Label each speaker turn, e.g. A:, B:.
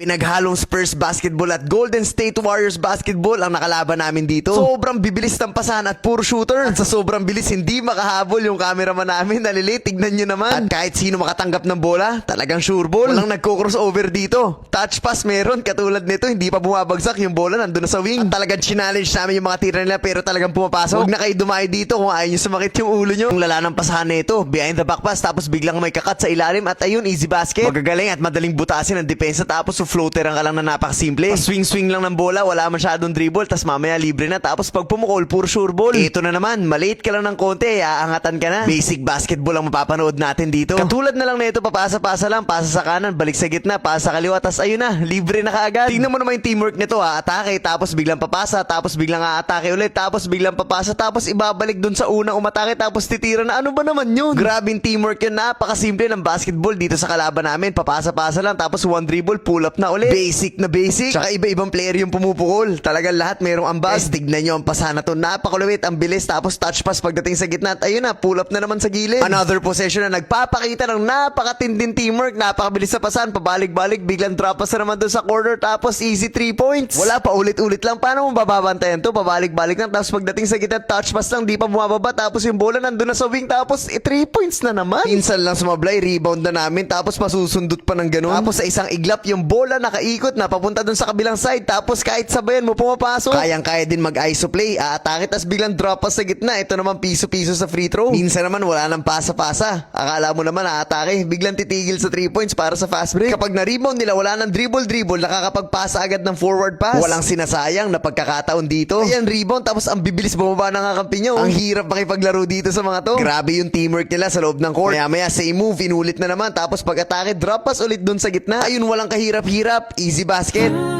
A: Pinaghalong Spurs basketball at Golden State Warriors basketball ang nakalaban namin dito. Sobrang bibilis ng pasahan at puro shooter. At sa sobrang bilis, hindi makahabol yung cameraman namin. Nalilate, tignan nyo naman. At kahit sino makatanggap ng bola, talagang sure ball. Walang nagko-crossover dito. Touch pass meron, katulad nito, hindi pa bumabagsak yung bola, nandun na sa wing. At talagang challenge namin yung mga tira nila pero talagang pumapasok. Huwag na kayo dumayo dito kung ayaw nyo sumakit yung ulo nyo. Yung lala ng pasahan nito, behind the back pass, tapos biglang may kakat sa ilalim at ayun, easy basket. Magagaling at madaling butasin ang depensa tapos floateran ka lang na napakasimple. Swing-swing lang ng bola, wala masyadong dribble, tas mamaya libre na, tapos pag pumukol, puro sure ball. Ito na naman, malate ka lang ng konti, aangatan ka na. Basic basketball ang mapapanood natin dito. Katulad na lang nito, papasa-pasa lang, pasa sa kanan, balik sa gitna, pasa sa kaliwa, tas ayun na, libre na kaagad. Tingnan mo naman yung teamwork nito, atake, tapos biglang papasa, tapos biglang aatake ulit, tapos biglang papasa, tapos ibabalik dun sa unang umatake, tapos titira na. Ano ba naman yun? Grabing teamwork yun, napakasimple ng basketball dito sa kalaban namin. Papasa-pasa lang, tapos one dribble, pull up na ulit. Basic na basic. Tsaka iba-ibang player yung pumupukol. Talagang lahat merong ambag. Tignan nyo ang pasahan na to. Napakulawit, ang bilis. Tapos touch pass pagdating sa gitna. At ayun na, pull up na naman sa gilid. Another possession na nagpapakita ng napakatinding teamwork. Napakabilis sa pasahan. Pabalik-balik. Biglang drop pass na naman doon sa corner. Tapos easy 3 points. Wala pa, ulit-ulit lang. Paano mo bababantayan to? Pabalik-balik lang. Tapos pagdating sa gitna, touch pass lang. Di pa bumababa. Tapos yung bola nandun na sa wing. Tapos 3 points na naman. Pinsan lang sumablay. Rebound na namin. Tapos masusundot pa ng ganun. Tapos sa isang iglap, yung bola nakaikot na papunta dun sa kabilang side. Tapos kahit sabayan mo pumapasok, kayang-kaya din mag-iso play. Aatake, tas biglang drop pass sa gitna. Ito naman piso-piso sa free throw. Minsan naman wala nang pasa-pasa. Akala mo naman aatake, biglang titigil sa 3 points para sa fast break. Kapag na-rebound nila, wala nang dribble-dribble, nakakapagpasa agad ng forward pass. Walang sinasayang na pagkakataon dito. Ayan, rebound, tapos ang bibilis bumaba ng kakampi nyo. Ang hirap makipaglaro dito sa mga to. Grabe yung teamwork nila sa loob ng court. Maya-maya, same move, inulit na naman. Tapos pag-atake, drop pass ulit dun sa gitna. Ayun, walang kahirap-hirap. Easy basket.